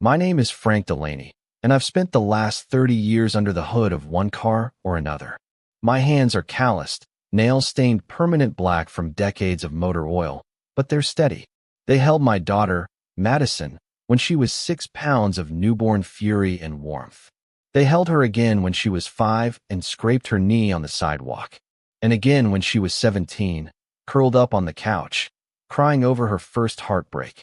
My name is Frank Delaney, and I've spent the last 30 years under the hood of one car or another. My hands are calloused, nails stained permanent black from decades of motor oil, but they're steady. They held my daughter, Madison, when she was 6 pounds of newborn fury and warmth. They held her again when she was 5 and scraped her knee on the sidewalk. And again when she was 17, curled up on the couch, crying over her first heartbreak.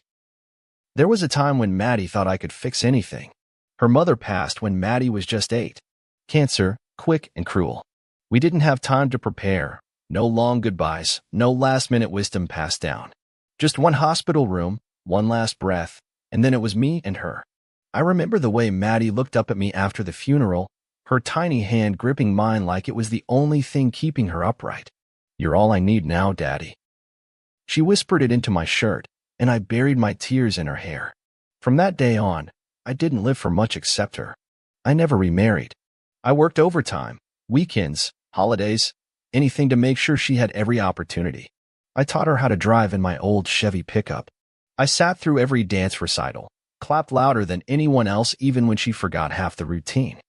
There was a time when Maddie thought I could fix anything. Her mother passed when Maddie was just 8. Cancer, quick and cruel. We didn't have time to prepare. No long goodbyes, no last-minute wisdom passed down. Just one hospital room, one last breath, and then it was me and her. I remember the way Maddie looked up at me after the funeral, her tiny hand gripping mine like it was the only thing keeping her upright. "You're all I need now, Daddy." She whispered it into my shirt, and I buried my tears in her hair. From that day on, I didn't live for much except her. I never remarried. I worked overtime, weekends, holidays, anything to make sure she had every opportunity. I taught her how to drive in my old Chevy pickup. I sat through every dance recital, clapped louder than anyone else even when she forgot half the routine.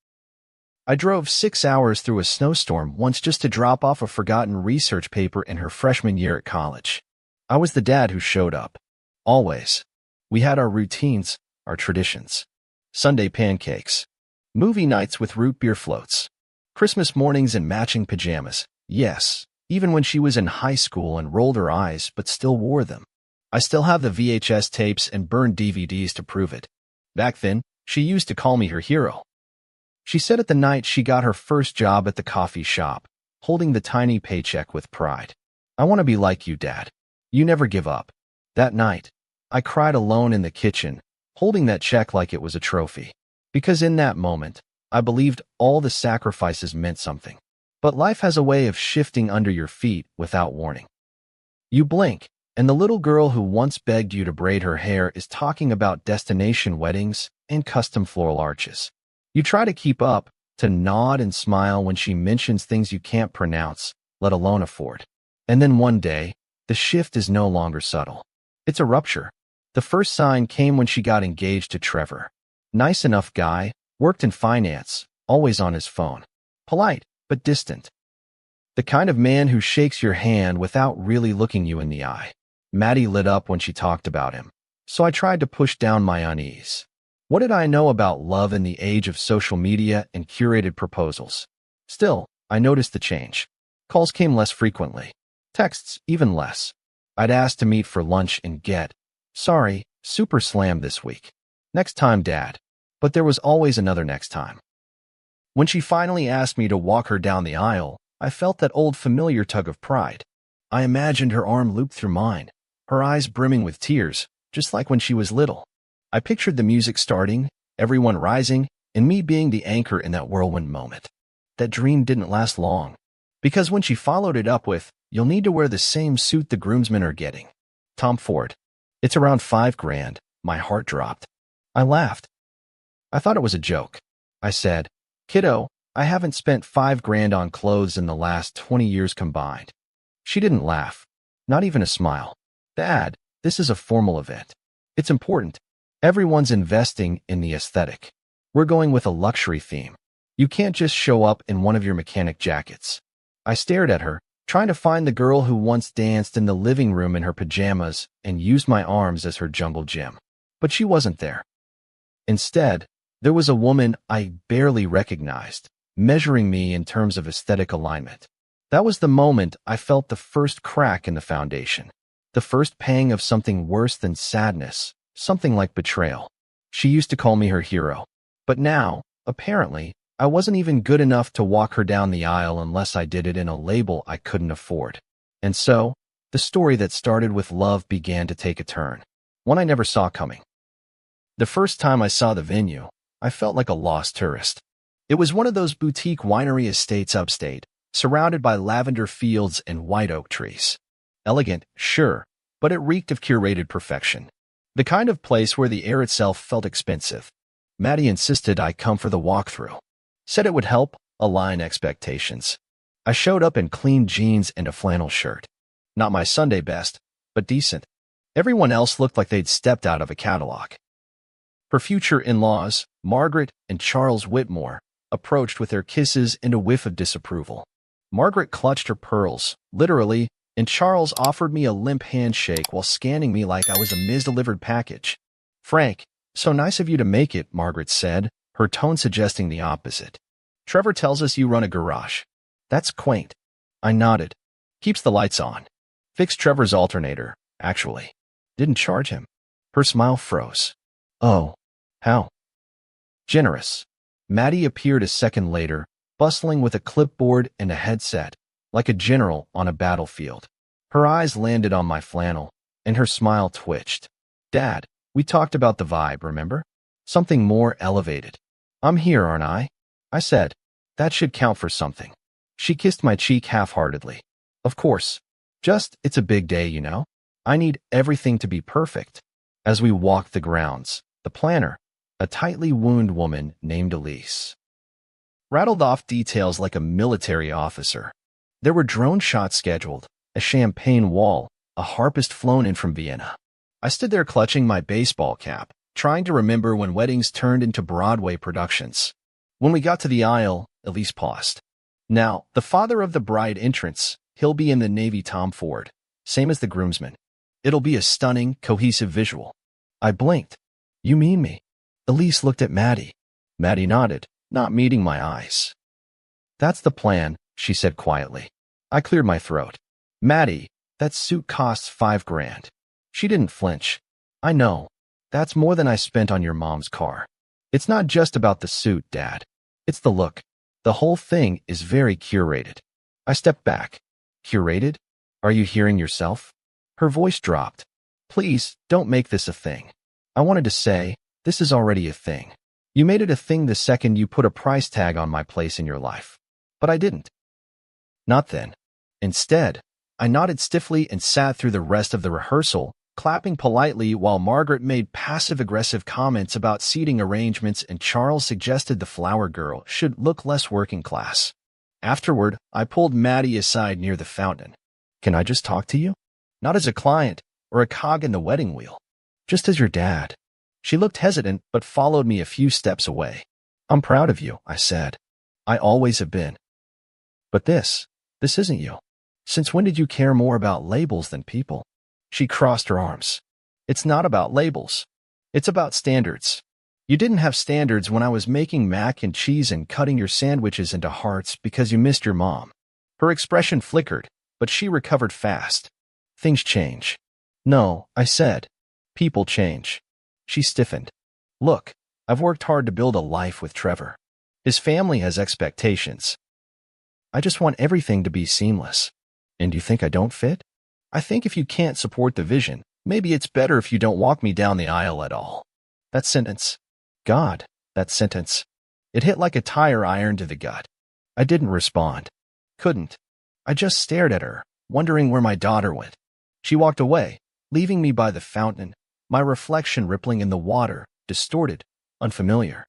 I drove 6 hours through a snowstorm once just to drop off a forgotten research paper in her freshman year at college. I was the dad who showed up. Always. We had our routines, our traditions. Sunday pancakes. Movie nights with root beer floats. Christmas mornings in matching pajamas. Yes, even when she was in high school and rolled her eyes but still wore them. I still have the VHS tapes and burned DVDs to prove it. Back then, she used to call me her hero. She said at the night she got her first job at the coffee shop, holding the tiny paycheck with pride. "I want to be like you, Dad. You never give up." That night, I cried alone in the kitchen, holding that check like it was a trophy. Because in that moment, I believed all the sacrifices meant something. But life has a way of shifting under your feet without warning. You blink, and the little girl who once begged you to braid her hair is talking about destination weddings and custom floral arches. You try to keep up, to nod and smile when she mentions things you can't pronounce, let alone afford. And then one day, the shift is no longer subtle. It's a rupture. The first sign came when she got engaged to Trevor. Nice enough guy, worked in finance, always on his phone. Polite, but distant. The kind of man who shakes your hand without really looking you in the eye. Maddie lit up when she talked about him, so I tried to push down my unease. What did I know about love in the age of social media and curated proposals? Still, I noticed the change. Calls came less frequently. Texts, even less. I'd ask to meet for lunch and get, "Sorry, super slammed this week. Next time, Dad." But there was always another next time. When she finally asked me to walk her down the aisle, I felt that old familiar tug of pride. I imagined her arm looped through mine, her eyes brimming with tears, just like when she was little. I pictured the music starting, everyone rising, and me being the anchor in that whirlwind moment. That dream didn't last long. Because when she followed it up with, "You'll need to wear the same suit the groomsmen are getting. Tom Ford. It's around $5,000, my heart dropped. I laughed. I thought it was a joke. I said, "Kiddo, I haven't spent $5,000 on clothes in the last 20 years combined." She didn't laugh. Not even a smile. "Dad, this is a formal event. It's important. Everyone's investing in the aesthetic. We're going with a luxury theme. You can't just show up in one of your mechanic jackets." I stared at her, trying to find the girl who once danced in the living room in her pajamas and used my arms as her jungle gym. But she wasn't there. Instead, there was a woman I barely recognized, measuring me in terms of aesthetic alignment. That was the moment I felt the first crack in the foundation, the first pang of something worse than sadness, something like betrayal. She used to call me her hero. But now, apparently, I wasn't even good enough to walk her down the aisle unless I did it in a label I couldn't afford. And so, the story that started with love began to take a turn, one I never saw coming. The first time I saw the venue, I felt like a lost tourist. It was one of those boutique winery estates upstate, surrounded by lavender fields and white oak trees. Elegant, sure, but it reeked of curated perfection. The kind of place where the air itself felt expensive. Maddie insisted I come for the walkthrough. Said it would help align expectations. I showed up in clean jeans and a flannel shirt. Not my Sunday best, but decent. Everyone else looked like they'd stepped out of a catalog. Her future in-laws, Margaret and Charles Whitmore, approached with their kisses and a whiff of disapproval. Margaret clutched her pearls, literally, and Charles offered me a limp handshake while scanning me like I was a misdelivered package. "Frank, so nice of you to make it," Margaret said, her tone suggesting the opposite. "Trevor tells us you run a garage." "That's quaint." I nodded. "Keeps the lights on. Fixed Trevor's alternator, actually. Didn't charge him." Her smile froze. "Oh, how generous." Maddie appeared a second later, bustling with a clipboard and a headset, like a general on a battlefield. Her eyes landed on my flannel, and her smile twitched. "Dad, we talked about the vibe, remember? Something more elevated." "I'm here, aren't I?" I said. "That should count for something." She kissed my cheek half-heartedly. "Of course. Just, it's a big day, you know? I need everything to be perfect." As we walked the grounds, the planner, a tightly wound woman named Elise, rattled off details like a military officer. There were drone shots scheduled, a champagne wall, a harpist flown in from Vienna. I stood there clutching my baseball cap, trying to remember when weddings turned into Broadway productions. When we got to the aisle, Elise paused. "Now, the father of the bride entrance, he'll be in the Navy Tom Ford, same as the groomsmen. It'll be a stunning, cohesive visual." I blinked. "You mean me?" Elise looked at Maddie. Maddie nodded, not meeting my eyes. "That's the plan," she said quietly. I cleared my throat. "Maddie, that suit costs $5,000. She didn't flinch. "I know. That's more than I spent on your mom's car." "It's not just about the suit, Dad. It's the look. The whole thing is very curated." I stepped back. "Curated? Are you hearing yourself?" Her voice dropped. "Please, don't make this a thing." I wanted to say, "This is already a thing. You made it a thing the second you put a price tag on my place in your life." But I didn't. Not then. Instead, I nodded stiffly and sat through the rest of the rehearsal, clapping politely while Margaret made passive-aggressive comments about seating arrangements and Charles suggested the flower girl should look less working class. Afterward, I pulled Maddie aside near the fountain. "Can I just talk to you? Not as a client or a cog in the wedding wheel. Just as your dad." She looked hesitant but followed me a few steps away. "I'm proud of you," I said. "I always have been. But this isn't you. Since when did you care more about labels than people?" She crossed her arms. "It's not about labels. It's about standards. You didn't have standards when I was making mac and cheese and cutting your sandwiches into hearts because you missed your mom." Her expression flickered, but she recovered fast. "Things change." "No," I said. "People change." She stiffened. "Look, I've worked hard to build a life with Trevor. His family has expectations. I just want everything to be seamless. And you think I don't fit? I think if you can't support the vision, maybe it's better if you don't walk me down the aisle at all." That sentence. God, that sentence. It hit like a tire iron to the gut. I didn't respond. Couldn't. I just stared at her, wondering where my daughter went. She walked away, leaving me by the fountain, my reflection rippling in the water, distorted, unfamiliar.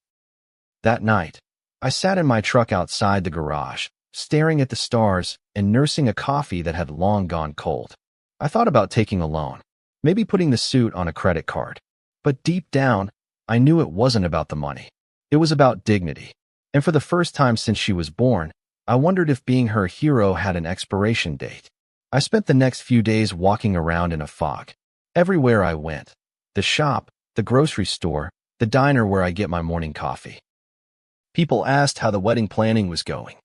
That night, I sat in my truck outside the garage, staring at the stars and nursing a coffee that had long gone cold. I thought about taking a loan, maybe putting the suit on a credit card. But deep down, I knew it wasn't about the money. It was about dignity. And for the first time since she was born, I wondered if being her hero had an expiration date. I spent the next few days walking around in a fog. Everywhere I went, the shop, the grocery store, the diner where I get my morning coffee. People asked how the wedding planning was going.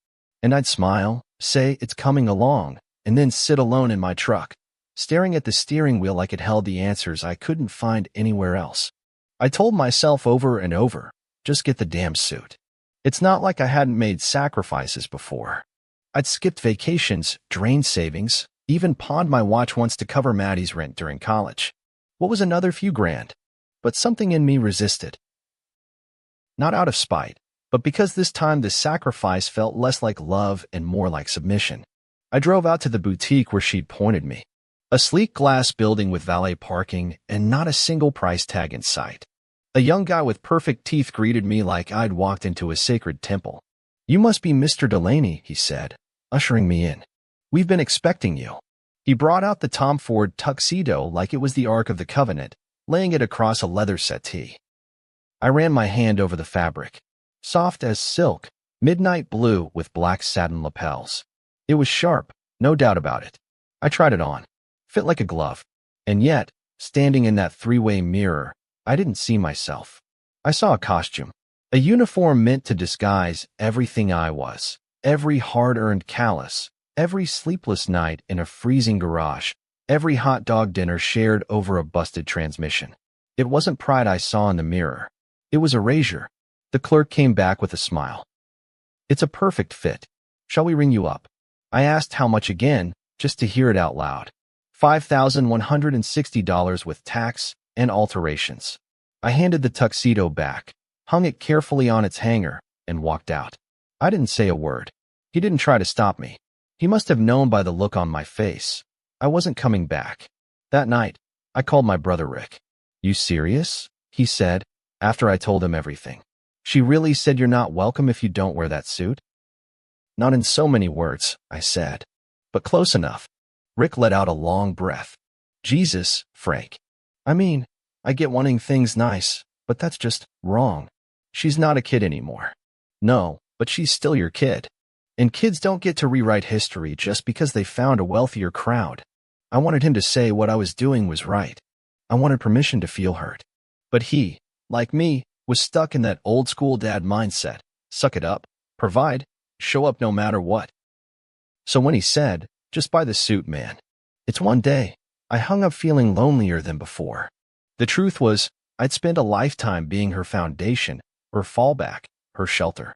And I'd smile, say it's coming along, and then sit alone in my truck, staring at the steering wheel like it held the answers I couldn't find anywhere else. I told myself over and over, just get the damn suit. It's not like I hadn't made sacrifices before. I'd skipped vacations, drained savings, even pawned my watch once to cover Maddie's rent during college. What was another few grand? But something in me resisted. Not out of spite, but because this time the sacrifice felt less like love and more like submission. I drove out to the boutique where she'd pointed me. A sleek glass building with valet parking and not a single price tag in sight. A young guy with perfect teeth greeted me like I'd walked into a sacred temple. "You must be Mr. Delaney," he said, ushering me in. "We've been expecting you." He brought out the Tom Ford tuxedo like it was the Ark of the Covenant, laying it across a leather settee. I ran my hand over the fabric. Soft as silk, midnight blue with black satin lapels. It was sharp, no doubt about it. I tried it on. Fit like a glove. And yet, standing in that three-way mirror, I didn't see myself. I saw a costume. A uniform meant to disguise everything I was. Every hard-earned callous. Every sleepless night in a freezing garage. Every hot dog dinner shared over a busted transmission. It wasn't pride I saw in the mirror. It was erasure. The clerk came back with a smile. It's a perfect fit. Shall we ring you up? I asked how much again, just to hear it out loud. $5,160 with tax and alterations. I handed the tuxedo back, hung it carefully on its hanger, and walked out. I didn't say a word. He didn't try to stop me. He must have known by the look on my face. I wasn't coming back. That night, I called my brother Rick. You serious? He said, after I told him everything. She really said you're not welcome if you don't wear that suit? Not in so many words, I said, but close enough. Rick let out a long breath. Jesus, Frank. I mean, I get wanting things nice, but that's just wrong. She's not a kid anymore. No, but she's still your kid. And kids don't get to rewrite history just because they found a wealthier crowd. I wanted him to say what I was doing was right. I wanted permission to feel hurt. But he, like me, was stuck in that old-school dad mindset. Suck it up, provide, show up no matter what. So when he said, just buy the suit, man, it's one day, I hung up feeling lonelier than before. The truth was, I'd spent a lifetime being her foundation, her fallback, her shelter.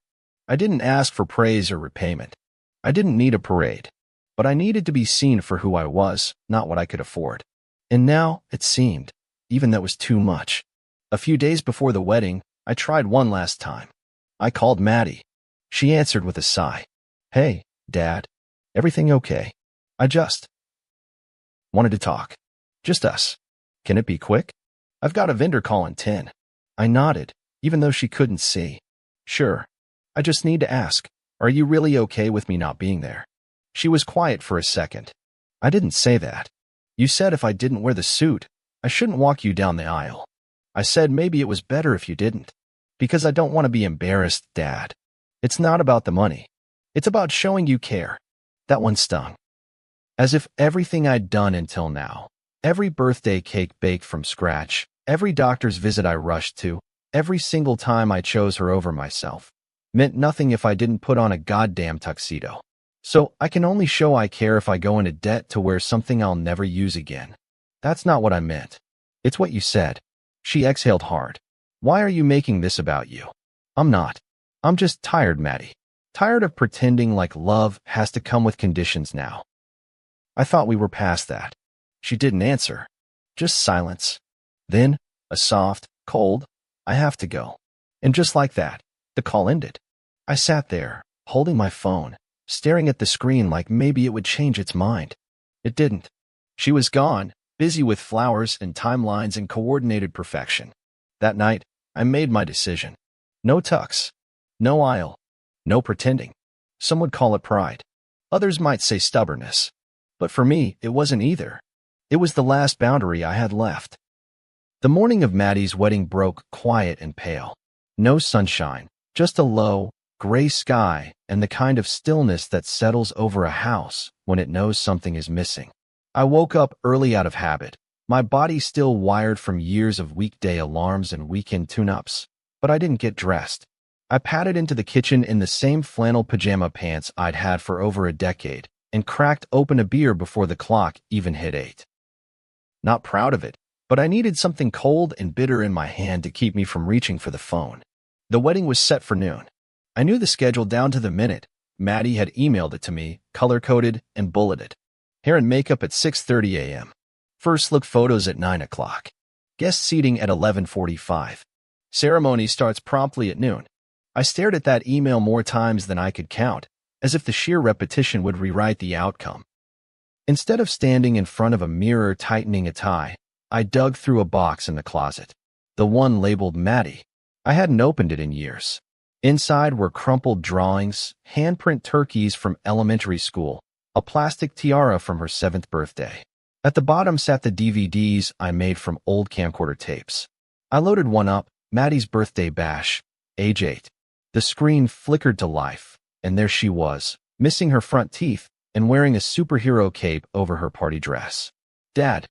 I didn't ask for praise or repayment. I didn't need a parade. But I needed to be seen for who I was, not what I could afford. And now, it seemed, even that was too much. A few days before the wedding, I tried one last time. I called Maddie. She answered with a sigh. Hey, Dad. Everything okay? I just wanted to talk. Just us. Can it be quick? I've got a vendor call in 10. I nodded, even though she couldn't see. Sure. I just need to ask, are you really okay with me not being there? She was quiet for a second. I didn't say that. You said if I didn't wear the suit, I shouldn't walk you down the aisle. I said maybe it was better if you didn't. Because I don't want to be embarrassed, Dad. It's not about the money. It's about showing you care. That one stung. As if everything I'd done until now, every birthday cake baked from scratch, every doctor's visit I rushed to, every single time I chose her over myself, meant nothing if I didn't put on a goddamn tuxedo. So I can only show I care if I go into debt to wear something I'll never use again. That's not what I meant. It's what you said. She exhaled hard. Why are you making this about you? I'm not. I'm just tired, Maddie. Tired of pretending like love has to come with conditions now. I thought we were past that. She didn't answer. Just silence. Then, a soft, cold, I have to go. And just like that, the call ended. I sat there, holding my phone, staring at the screen like maybe it would change its mind. It didn't. She was gone, busy with flowers and timelines and coordinated perfection. That night, I made my decision. No tux. No aisle. No pretending. Some would call it pride. Others might say stubbornness. But for me, it wasn't either. It was the last boundary I had left. The morning of Maddie's wedding broke quiet and pale. No sunshine, just a low, gray sky and the kind of stillness that settles over a house when it knows something is missing. I woke up early out of habit, my body still wired from years of weekday alarms and weekend tune-ups, but I didn't get dressed. I padded into the kitchen in the same flannel pajama pants I'd had for over a decade and cracked open a beer before the clock even hit 8. Not proud of it, but I needed something cold and bitter in my hand to keep me from reaching for the phone. The wedding was set for noon. I knew the schedule down to the minute. Maddie had emailed it to me, color-coded and bulleted. Hair and makeup at 6:30 a.m. First look photos at 9 o'clock. Guest seating at 11:45. Ceremony starts promptly at noon. I stared at that email more times than I could count, as if the sheer repetition would rewrite the outcome. Instead of standing in front of a mirror tightening a tie, I dug through a box in the closet. The one labeled Maddie. I hadn't opened it in years. Inside were crumpled drawings, handprint turkeys from elementary school, a plastic tiara from her 7th birthday. At the bottom sat the DVDs I made from old camcorder tapes. I loaded one up, Maddie's birthday bash, age 8. The screen flickered to life, and there she was, missing her front teeth and wearing a superhero cape over her party dress. "Dad,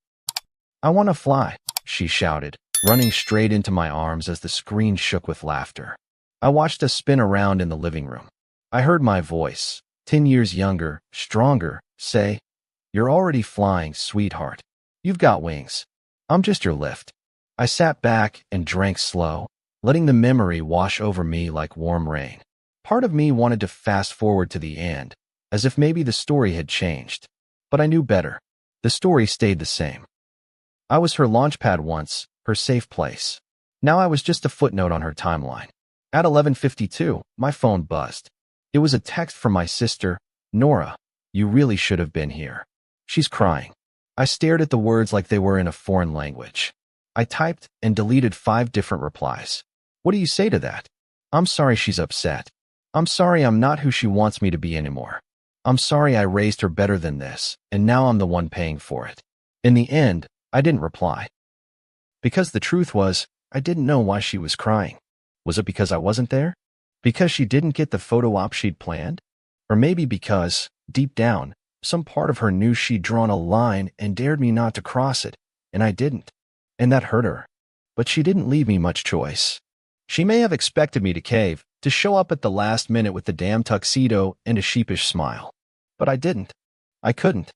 I want to fly," she shouted, running straight into my arms as the screen shook with laughter. I watched us spin around in the living room. I heard my voice, 10 years younger, stronger, say, "You're already flying, sweetheart. You've got wings. I'm just your lift." I sat back and drank slow, letting the memory wash over me like warm rain. Part of me wanted to fast forward to the end, as if maybe the story had changed. But I knew better. The story stayed the same. I was her launchpad once, her safe place. Now I was just a footnote on her timeline. At 11:52, my phone buzzed. It was a text from my sister, "Nora, you really should have been here. She's crying." I stared at the words like they were in a foreign language. I typed and deleted 5 different replies. What do you say to that? "I'm sorry she's upset. I'm sorry I'm not who she wants me to be anymore. I'm sorry I raised her better than this, and now I'm the one paying for it." In the end, I didn't reply. Because the truth was, I didn't know why she was crying. Was it because I wasn't there? Because she didn't get the photo op she'd planned? Or maybe because, deep down, some part of her knew she'd drawn a line and dared me not to cross it, and I didn't. And that hurt her. But she didn't leave me much choice. She may have expected me to cave, to show up at the last minute with the damn tuxedo and a sheepish smile. But I didn't. I couldn't.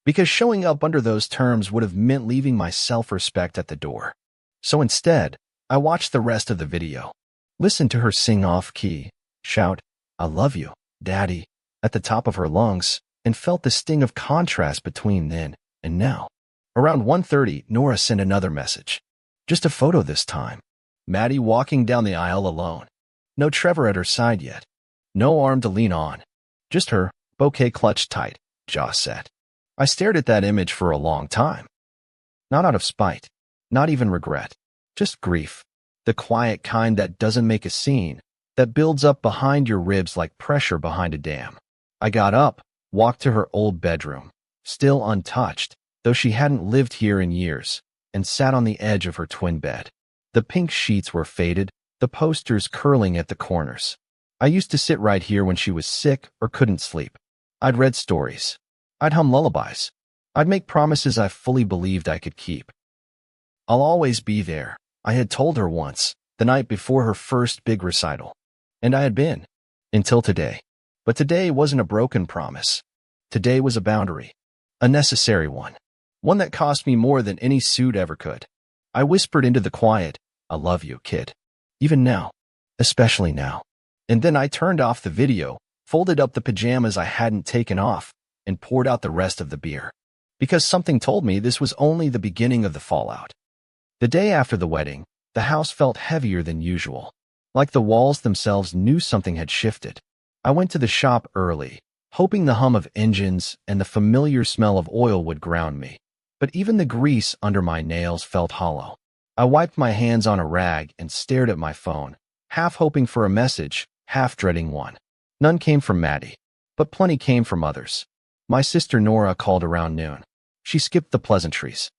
Because showing up under those terms would have meant leaving my self-respect at the door. So instead, I watched the rest of the video. Listened to her sing off-key, shout, "I love you, Daddy," at the top of her lungs, and felt the sting of contrast between then and now. Around 1:30, Nora sent another message. Just a photo this time. Maddie walking down the aisle alone. No Trevor at her side yet. No arm to lean on. Just her, bouquet clutched tight, jaw set. I stared at that image for a long time. Not out of spite. Not even regret. Just grief. The quiet kind that doesn't make a scene, that builds up behind your ribs like pressure behind a dam. I got up, walked to her old bedroom, still untouched, though she hadn't lived here in years, and sat on the edge of her twin bed. The pink sheets were faded, the posters curling at the corners. I used to sit right here when she was sick or couldn't sleep. I'd read stories. I'd hum lullabies. I'd make promises I fully believed I could keep. "I'll always be there," I had told her once, the night before her first big recital. And I had been. Until today. But today wasn't a broken promise. Today was a boundary. A necessary one. One that cost me more than any suit ever could. I whispered into the quiet, "I love you, kid. Even now. Especially now." And then I turned off the video, folded up the pajamas I hadn't taken off, and poured out the rest of the beer. Because something told me this was only the beginning of the fallout. The day after the wedding, the house felt heavier than usual. Like the walls themselves knew something had shifted. I went to the shop early, hoping the hum of engines and the familiar smell of oil would ground me. But even the grease under my nails felt hollow. I wiped my hands on a rag and stared at my phone, half hoping for a message, half dreading one. None came from Maddie, but plenty came from others. My sister Nora called around noon. She skipped the pleasantries.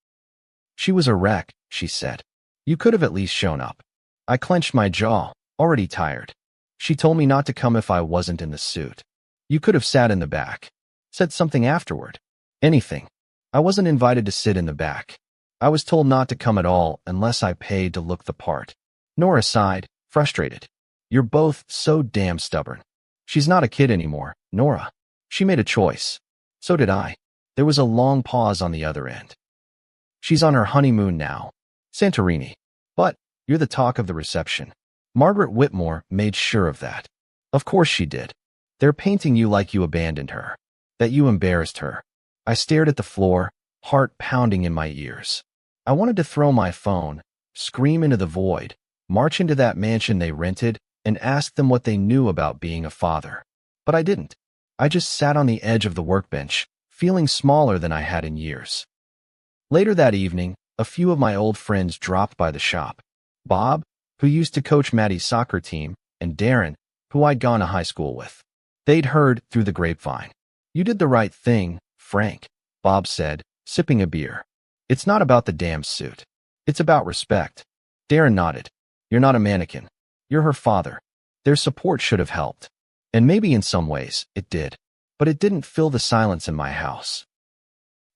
"She was a wreck," she said. "You could have at least shown up." I clenched my jaw, already tired. She told me not to come if I wasn't in the suit. "You could have sat in the back." Said something afterward. Anything. I wasn't invited to sit in the back. I was told not to come at all unless I paid to look the part. Nora sighed, frustrated. "You're both so damn stubborn." She's not a kid anymore, Nora. She made a choice. So did I. There was a long pause on the other end. "She's on her honeymoon now. Santorini. But you're the talk of the reception." Margaret Whitmore made sure of that. "Of course she did. They're painting you like you abandoned her. That you embarrassed her." I stared at the floor, heart pounding in my ears. I wanted to throw my phone, scream into the void, march into that mansion they rented, and ask them what they knew about being a father. But I didn't. I just sat on the edge of the workbench, feeling smaller than I had in years. Later that evening, a few of my old friends dropped by the shop. Bob, who used to coach Maddie's soccer team, and Darren, who I'd gone to high school with. They'd heard through the grapevine. "You did the right thing, Frank," Bob said, sipping a beer. "It's not about the damn suit. It's about respect." Darren nodded. You're not a mannequin. You're her father. Their support should have helped. And maybe in some ways, it did. But it didn't fill the silence in my house.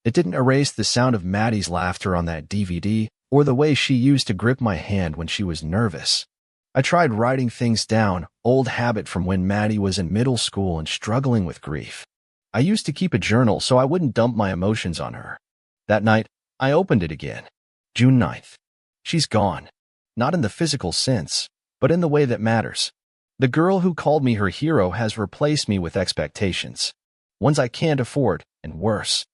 It didn't erase the sound of Maddie's laughter on that DVD or the way she used to grip my hand when she was nervous. I tried writing things down, old habit from when Maddie was in middle school and struggling with grief. I used to keep a journal so I wouldn't dump my emotions on her. That night, I opened it again. June 9th. She's gone. Not in the physical sense, but in the way that matters. The girl who called me her hero has replaced me with expectations. Ones I can't afford, and worse.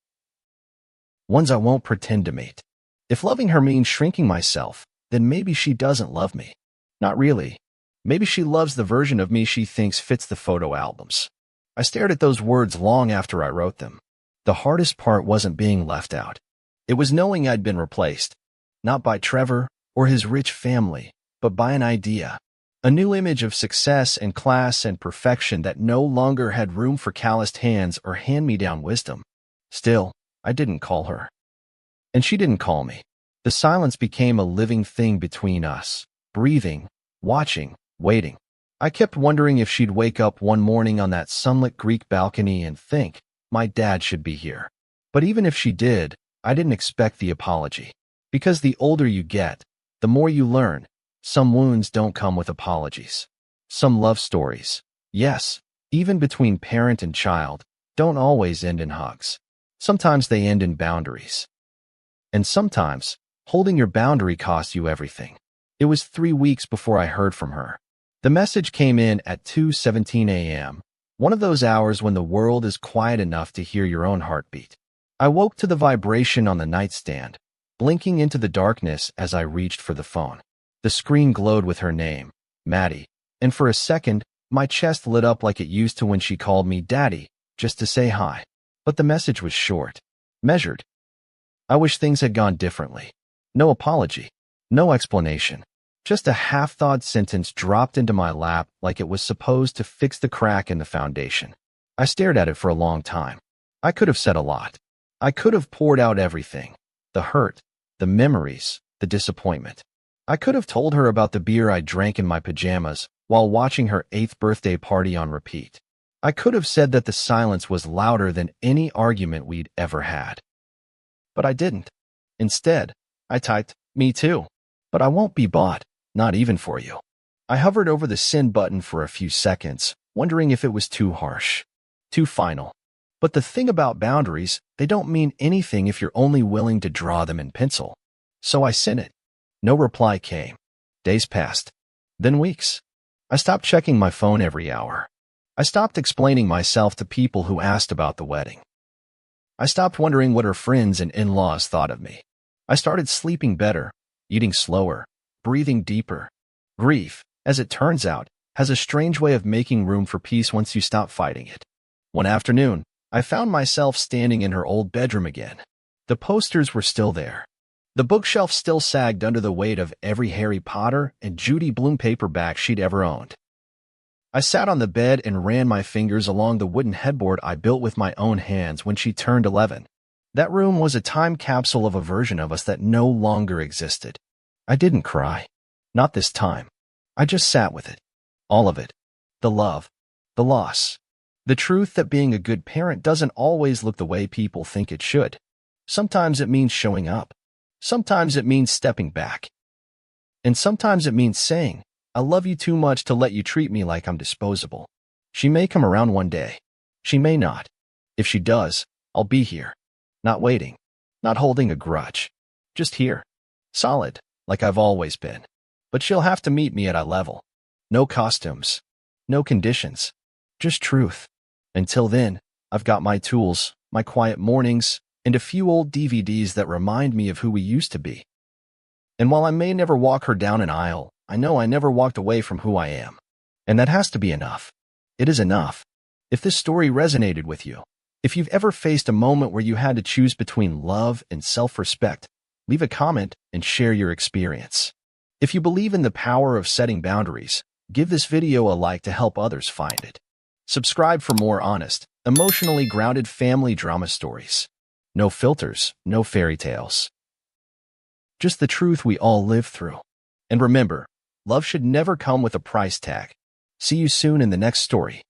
Ones I won't pretend to meet. If loving her means shrinking myself, then maybe she doesn't love me. Not really. Maybe she loves the version of me she thinks fits the photo albums. I stared at those words long after I wrote them. The hardest part wasn't being left out. It was knowing I'd been replaced. Not by Trevor or his rich family, but by an idea. A new image of success and class and perfection that no longer had room for calloused hands or hand-me-down wisdom. Still, I didn't call her. And she didn't call me. The silence became a living thing between us, breathing, watching, waiting. I kept wondering if she'd wake up one morning on that sunlit Greek balcony and think, my dad should be here. But even if she did, I didn't expect the apology. Because the older you get, the more you learn. Some wounds don't come with apologies. Some love stories, yes, even between parent and child, don't always end in hugs. Sometimes they end in boundaries. And sometimes, holding your boundary costs you everything. It was 3 weeks before I heard from her. The message came in at 2:17 a.m., one of those hours when the world is quiet enough to hear your own heartbeat. I woke to the vibration on the nightstand, blinking into the darkness as I reached for the phone. The screen glowed with her name, Maddie, and for a second, my chest lit up like it used to when she called me Daddy, just to say hi. But the message was short, measured. I wish things had gone differently. No apology, no explanation. Just a half-thought sentence dropped into my lap like it was supposed to fix the crack in the foundation. I stared at it for a long time. I could have said a lot. I could have poured out everything. The hurt, the memories, the disappointment. I could have told her about the beer I drank in my pajamas while watching her 8th birthday party on repeat. I could have said that the silence was louder than any argument we'd ever had. But I didn't. Instead, I typed, me too. But I won't be bought, not even for you. I hovered over the send button for a few seconds, wondering if it was too harsh, too final. But the thing about boundaries, they don't mean anything if you're only willing to draw them in pencil. So I sent it. No reply came. Days passed. Then weeks. I stopped checking my phone every hour. I stopped explaining myself to people who asked about the wedding. I stopped wondering what her friends and in-laws thought of me. I started sleeping better, eating slower, breathing deeper. Grief, as it turns out, has a strange way of making room for peace once you stop fighting it. One afternoon, I found myself standing in her old bedroom again. The posters were still there. The bookshelf still sagged under the weight of every Harry Potter and Judy Blume paperback she'd ever owned. I sat on the bed and ran my fingers along the wooden headboard I built with my own hands when she turned 11. That room was a time capsule of a version of us that no longer existed. I didn't cry. Not this time. I just sat with it. All of it. The love. The loss. The truth that being a good parent doesn't always look the way people think it should. Sometimes it means showing up. Sometimes it means stepping back. And sometimes it means saying, I love you too much to let you treat me like I'm disposable. She may come around one day. She may not. If she does, I'll be here. Not waiting. Not holding a grudge. Just here. Solid, like I've always been. But she'll have to meet me at a level. No costumes. No conditions. Just truth. Until then, I've got my tools, my quiet mornings, and a few old DVDs that remind me of who we used to be. And while I may never walk her down an aisle, I know I never walked away from who I am. And that has to be enough. It is enough. If this story resonated with you, if you've ever faced a moment where you had to choose between love and self-respect, leave a comment and share your experience. If you believe in the power of setting boundaries, give this video a like to help others find it. Subscribe for more honest, emotionally grounded family drama stories. No filters, no fairy tales. Just the truth we all live through. And remember, Love should never come with a price tag. See you soon in the next story.